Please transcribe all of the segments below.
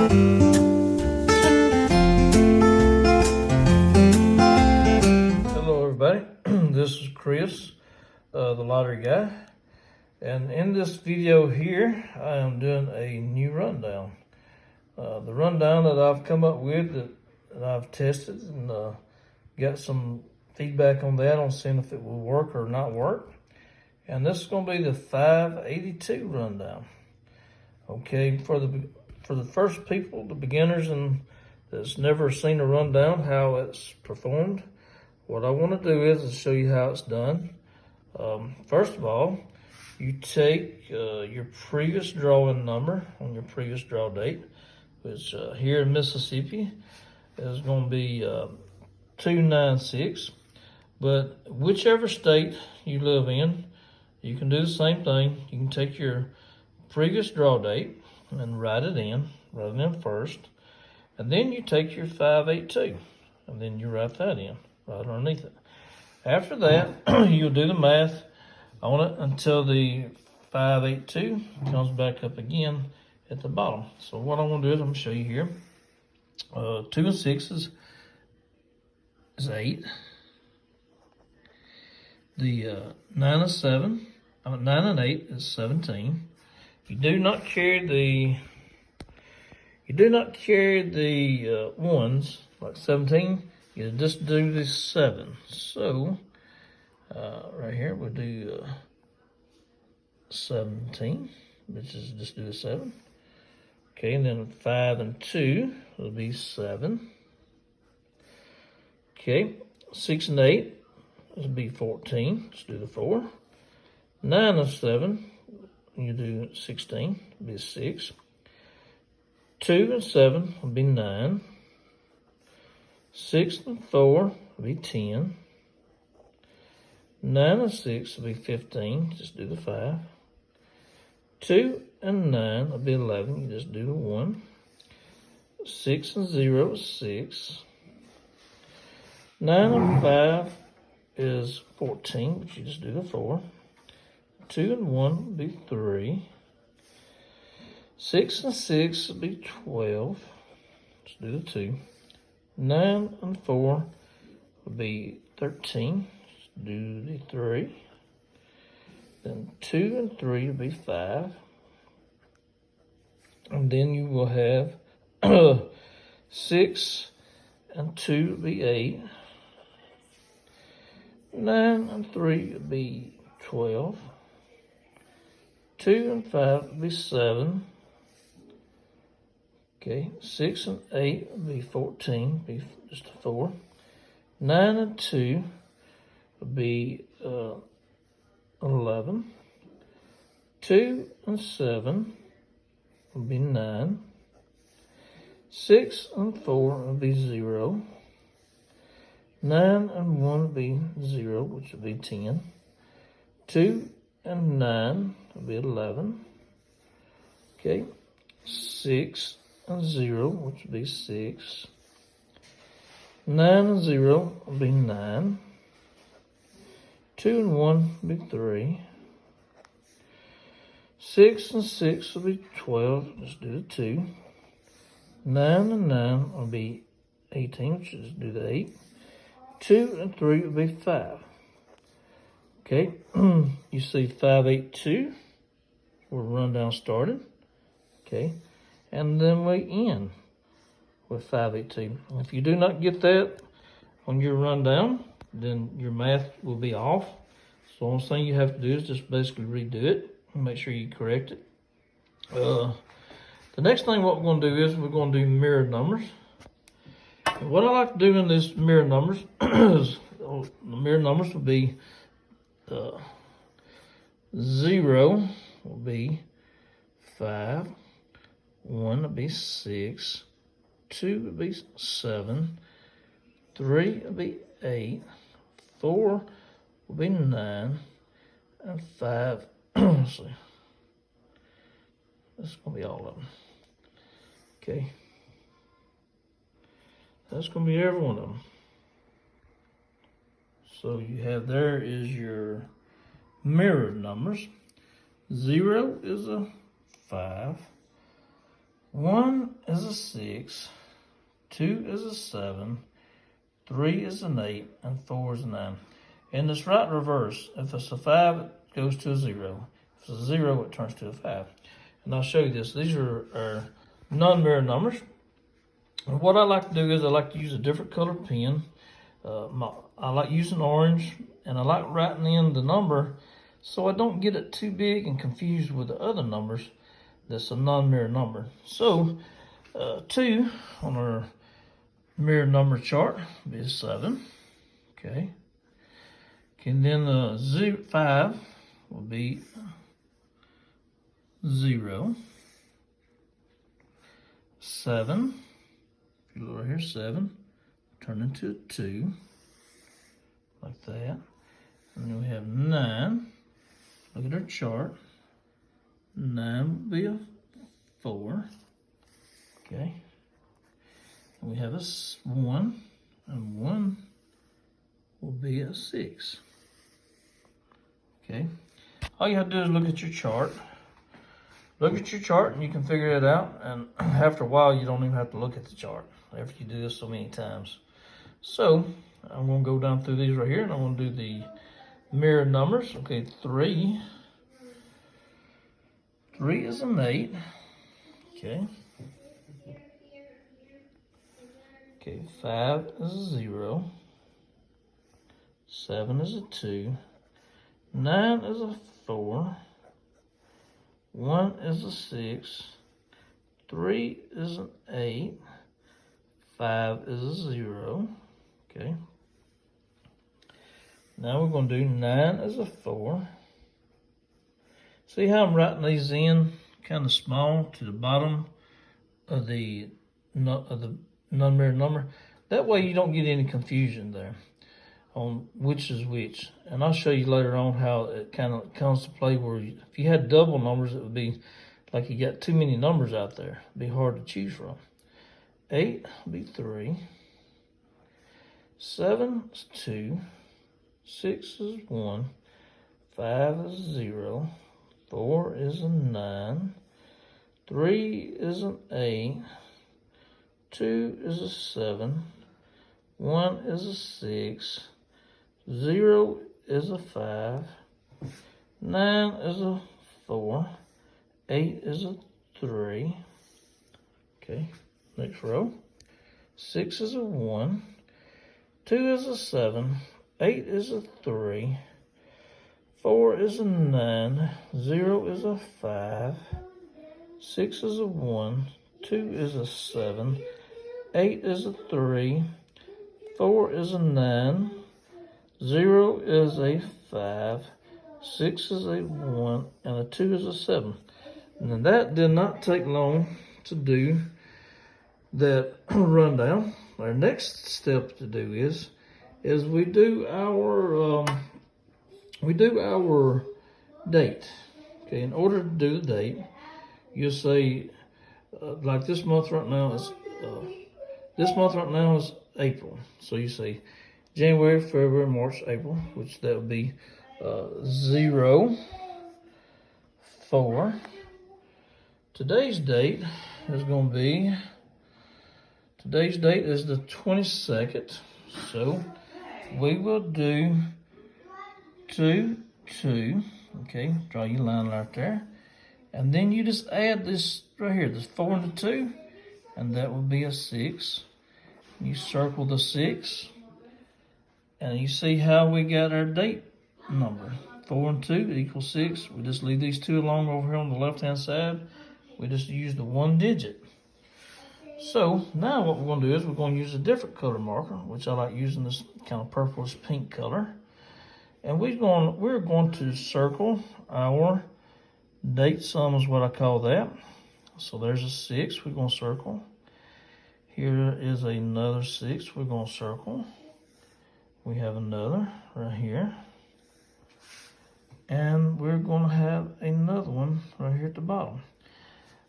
Hello everybody, this is Chris, the lottery guy, and in this video here I am doing a new rundown. The rundown that I've come up with that I've tested and got some feedback on that, on seeing if it will work or not work. And this is going to be the 582 rundown. Okay, for the first people, the beginners and that's never seen a rundown, how it's performed, what I want to do is show you how it's done. First of all, you take your previous drawing number on your previous draw date, which here in Mississippi is going to be 296. But whichever state you live in, you can do the same thing. You can take your previous draw date and write it in first. And then you take your 582 and then you write that in right underneath it. After that, you'll do the math on it until the 582 comes back up again at the bottom. So what I'm going to do is I'm going to show you here. 2 and 6 is 8. The 9 and 8 is 17. You do not carry the ones like 17. You just do the 7. So right here we'll do 17, which is just do the 7. Okay, and then 5 and 2 will be 7. Okay, 6 and 8 will be 14. Let's do the 4. 9 and 7, you do 16, will be 6. 2 and 7 will be 9. 6 and 4 will be 10. 9 and 6 will be 15. Just do the 5. 2 and 9 will be 11. You just do the 1. 6 and 0 is 6. 9 and 5 is 14, but you just do the 4. 2 and 1 will be 3. 6 and 6 will be 12. Let's do the 2. 9 and 4 will be 13. Let's do the 3. Then 2 and 3 will be 5. And then you will have 6 and 2 will be 8. 9 and 3 will be 12. 2 and 5 will be 7. Okay, 6 and 8 will be 14, be just a 4. 9 and 2 will be 11. 2 and 7 will be 9. 6 and 4 will be 0. 9 and 1 will be 0, which will be 10. 2 and 9 will be 11. Okay, 6 and 0, which will be 6. 9 and 0 will be 9. 2 and 1 will be 3. 6 and 6 will be 12. Let's do the 2. 9 and 9 will be 18, which is do the 8. 2 and 3 will be 5. Okay, you see 582, where rundown started. Okay, and then we end with 582. If you do not get that on your rundown, then your math will be off. So the only thing you have to do is just basically redo it and make sure you correct it. The next thing what we're going to do is we're going to do mirror numbers. And what I like to do in these mirror numbers is the mirror numbers will be 0 will be 5. 1 will be 6. 2 will be 7. 3 will be 8. 4 will be 9. And 5, let's see. That's going to be all of them. Okay. That's going to be every one of them. So you have there is your mirror numbers. 0 is a 5. 1 is a 6, 2 is a 7, 3 is an 8, and 4 is a 9. And it's right reverse. If it's a 5, it goes to a 0. If it's a 0, it turns to a 5. And I'll show you this. These are non-mirror numbers. And what I like to do is I like to use a different color pen. I like using orange, and I like writing in the number so I don't get it too big and confused with the other numbers that's a non-mirror number. So 2 on our mirror number chart will be a 7. Okay. And then 5 will be 0. 7, if you look right here, 7, turn into a 2, like that. And then we have 9. Look at our chart. 9 will be a 4. Okay. And we have a 1, and 1 will be a 6. Okay. All you have to do is look at your chart. Look at your chart and you can figure it out. And after a while, you don't even have to look at the chart after you do this so many times. So I'm going to go down through these right here, and I'm going to do the mirror numbers. Okay, 3. 3 is an 8. Okay. Okay, 5 is a 0. 7 is a 2. 9 is a 4. 1 is a 6. 3 is an 8. 5 is a 0. Okay. Now we're going to do 9 is a 4. See how I'm writing these in kind of small to the bottom of the non-mirror number? That way you don't get any confusion there on which is which. And I'll show you later on how it kind of comes to play where if you had double numbers, it would be like you got too many numbers out there. It'd be hard to choose from. 8 will be 3. 7 is 2. 6 is 1. 5 is 0. 4 is a 9. 3 is an 8. 2 is a 7. 1 is a 6. 0 is a 5. 9 is a 4. 8 is a 3. Okay, next row. 6 is a 1. 2 is a 7. 8 is a 3. 4 is a 9. 0 is a 5. 6 is a 1. 2 is a 7. 8 is a 3. 4 is a 9. 0 is a 5. 6 is a 1. And a 2 is a 7. And that did not take long to do that rundown. Our next step to do is we do our date. Okay, in order to do the date, you say like this month right now is April. So you say January, February, March, April, which that would be 0, 4. Today's date is going to be, today's date is the 22nd. So we will do 2, 2. Okay, draw your line right there. And then you just add this right here, this 4 and the 2, and that will be a 6. You circle the 6, and you see how we got our date number. 4 and 2 equals 6. We just leave these 2 along over here on the left-hand side. We just use the 1 digit. So now what we're going to do is we're going to use a different color marker, which I like using this kind of purplish pink color. And we're going to circle our date sum is what I call that. So there's a 6 we're going to circle. Here is another 6 we're going to circle. We have another right here. And we're going to have another one right here at the bottom.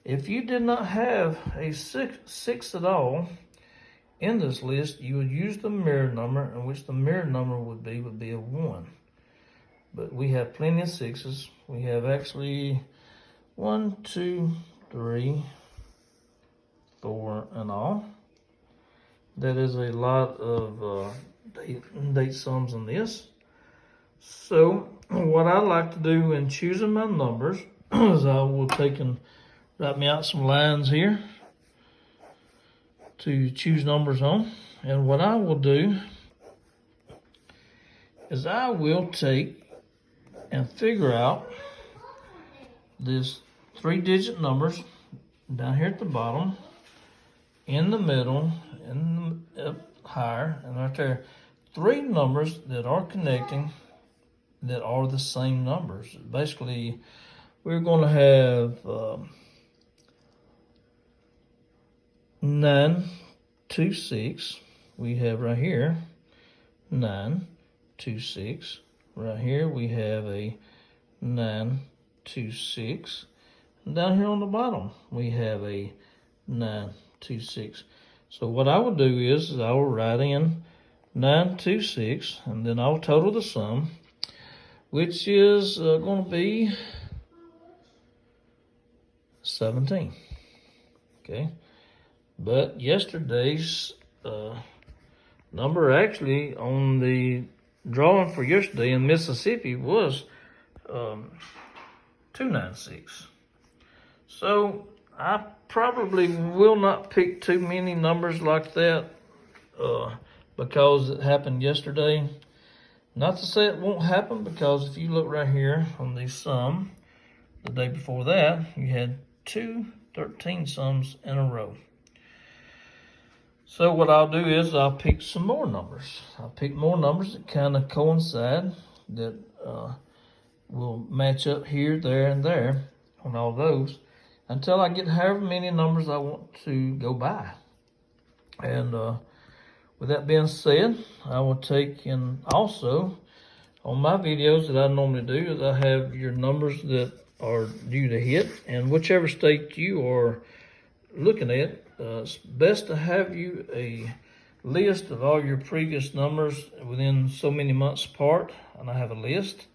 If you did not have a 6 at all in this list, you would use the mirror number, in which the mirror number would be a 1. But we have plenty of 6s. We have actually 1, 2, 3, 4 in all. That is a lot of date sums in this. So what I like to do in choosing my numbers is I will take and write me out some lines here to choose numbers on. And what I will do is I will take and figure out this 3-digit numbers down here at the bottom, in the middle, and up higher, and right there. 3 numbers that are connecting that are the same numbers. Basically, we're going to have 9, 2, 6. We have right here 9, 2, 6. Right here we have a 9, 2, 6. And down here on the bottom we have a 9, 2, 6. So what I will do is I will write in 9, 2, 6, and then I'll total the sum, which is going to be 17. Okay, but yesterday's number actually on the drawing for yesterday in Mississippi was 296. So I probably will not pick too many numbers like that because it happened yesterday. Not to say it won't happen, because if you look right here on the sum, the day before that, you had 2 13 sums in a row. So what I'll do is I'll pick some more numbers. I'll pick more numbers that kind of coincide, that will match up here, there, and there on all those, until I get however many numbers I want to go by. And with that being said, I will take and also on my videos that I normally do is I have your numbers that are due to hit, and whichever state you are looking at, it's best to have you a list of all your previous numbers within so many months apart, and I have a list.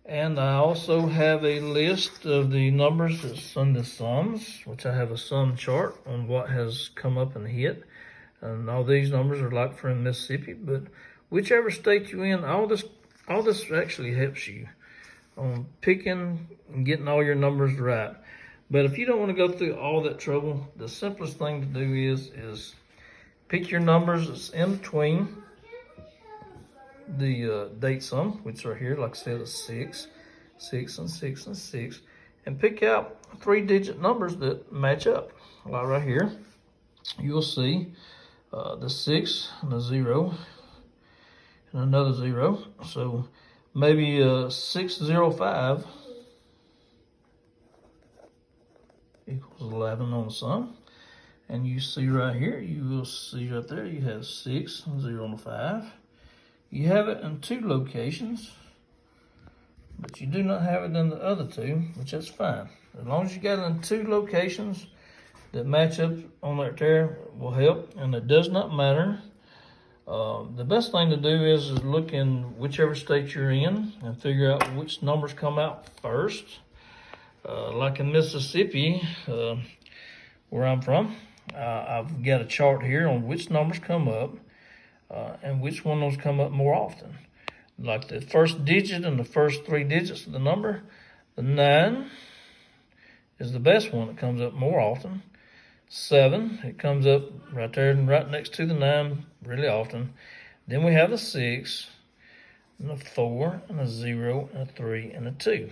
And I also have a list of the numbers that's on the sums, which I have a sum chart on what has come up and hit. And all these numbers are like for in Mississippi, but whichever state you're in, all this actually helps you on picking and getting all your numbers right. But if you don't want to go through all that trouble, the simplest thing to do is pick your numbers that's in between the date sum, which are here, like I said, it's 6, 6, and 6, and 6, and pick out 3-digit numbers that match up. Like right here, you'll see the 6 and a 0 and another 0. So maybe 605 equals 11 on the sum. And you see right here, you will see right there, you have 6 and 0 and 5. You have it in 2 locations, but you do not have it in the other 2, which is fine. As long as you got it in 2 locations that match up on that there will help, and it does not matter. The best thing to do is look in whichever state you're in and figure out which numbers come out first. Like in Mississippi, where I'm from, I've got a chart here on which numbers come up and which one of those come up more often. Like the first digit and the first 3 digits of the number, the 9 is the best one. It comes up more often. 7, it comes up right there and right next to the 9 really often. Then we have a 6, and a 4, and a 0, and a 3, and a 2.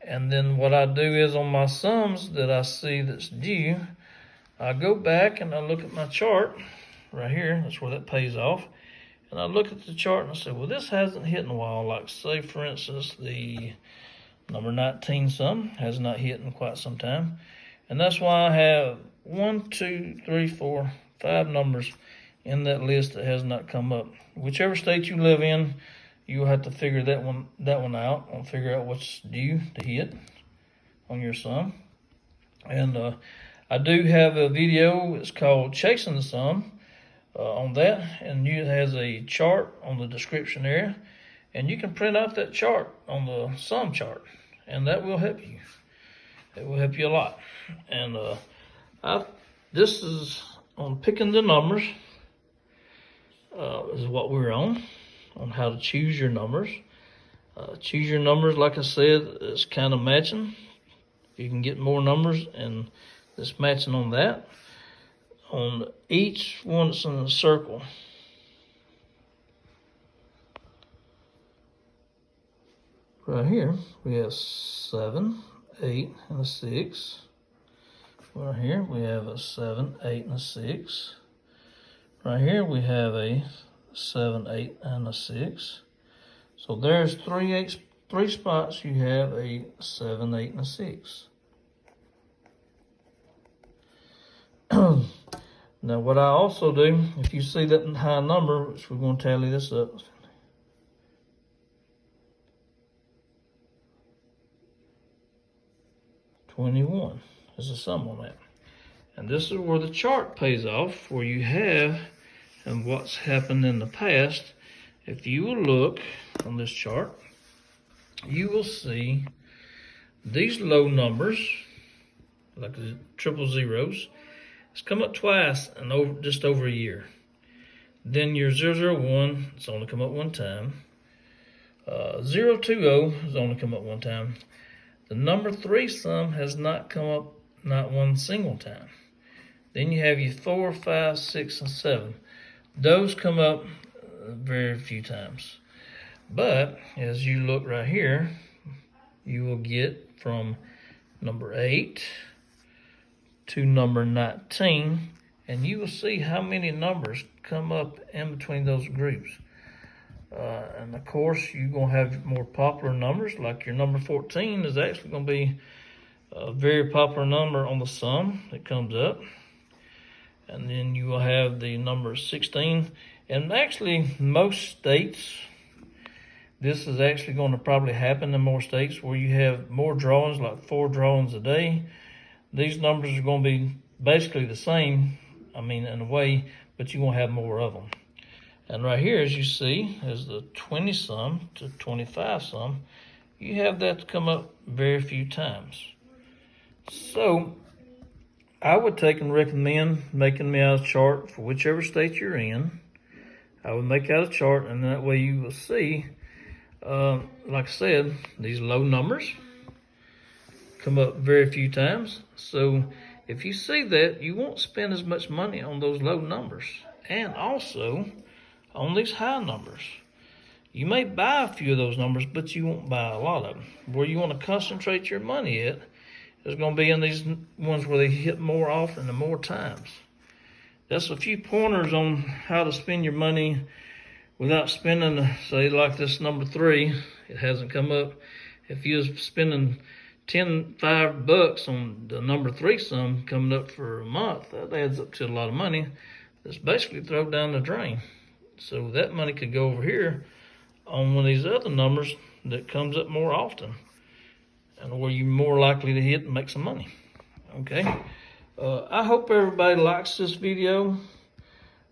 And then what I do is on my sums that I see that's due, I go back and I look at my chart right here. That's where that pays off. And I look at the chart and I say, well, this hasn't hit in a while. Like, say, for instance, the number 19 sum has not hit in quite some time. And that's why I have 1, 2, 3, 4, 5 numbers in that list that has not come up. Whichever state you live in, you'll have to figure that one out and figure out what's due to hit on your sum. And I do have a video. It's called Chasing the Sum on that, and it has a chart on the description area, and you can print out that chart on the sum chart, and that will help you. It will help you a lot. And This is on picking the numbers, is what we're on how to choose your numbers. Choose your numbers, like I said, it's kind of matching. You can get more numbers, and it's matching on that. On each one that's in a circle. Right here, we have 7, 8, and a 6. Right here, we have a 7, 8, and a 6. Right here, we have a 7, 8, and a 6. So there's three spots you have a 7, 8, and a 6. Now what I also do, if you see that high number, which we're going to tally this up. 21 is the sum on that. And this is where the chart pays off, where you have and what's happened in the past. If you will look on this chart, you will see these low numbers, like the triple zeros. It's come up twice in just over a year. Then your 001, it's only come up one time. 020 has only come up one time. The number 3 sum has not come up not one single time. Then you have your 4, 5, 6, and 7. Those come up very few times. But as you look right here, you will get from number 8 to number 19, and you will see how many numbers come up in between those groups. And of course, you're going to have more popular numbers, like your number 14 is actually going to be a very popular number on the sum that comes up. And then you will have the number 16. And actually, most states, this is actually going to probably happen in more states where you have more drawings, like 4 drawings a day. These numbers are going to be basically the same, in a way, but you're going to have more of them. And right here, as you see, is the 20 sum to 25 sum. You have that come up very few times. So I would take and recommend making me out a chart for whichever state you're in. I would make out a chart, and that way you will see, like I said, these low numbers come up very few times. So if you see that, you won't spend as much money on those low numbers. And also on these high numbers. You may buy a few of those numbers, but you won't buy a lot of them. Where you want to concentrate your money at is going to be in these ones where they hit more often and more times. That's a few pointers on how to spend your money without spending, say, like this number 3. It hasn't come up. If you're spending $5 on the number 3 sum coming up for a month, that adds up to a lot of money. That's basically thrown down the drain. So that money could go over here on one of these other numbers that comes up more often, and where you're more likely to hit and make some money. Okay. I hope everybody likes this video.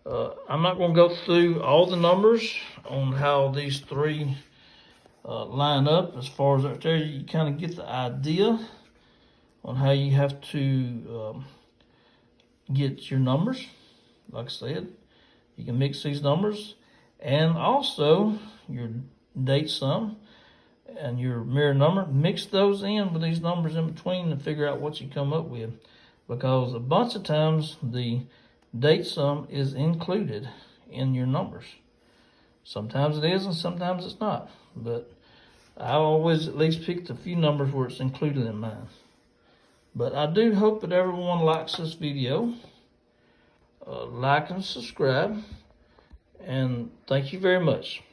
I'm not going to go through all the numbers on how these 3 line up. As far as right there, you kind of get the idea on how you have to get your numbers. Like I said, you can mix these numbers, and also your date sum and your mirror number. Mix those in with these numbers in between and figure out what you come up with. Because a bunch of times the date sum is included in your numbers. Sometimes it is and sometimes it's not. But I always at least pick a few numbers where it's included in mine. But I do hope that everyone likes this video. Like and subscribe. And thank you very much.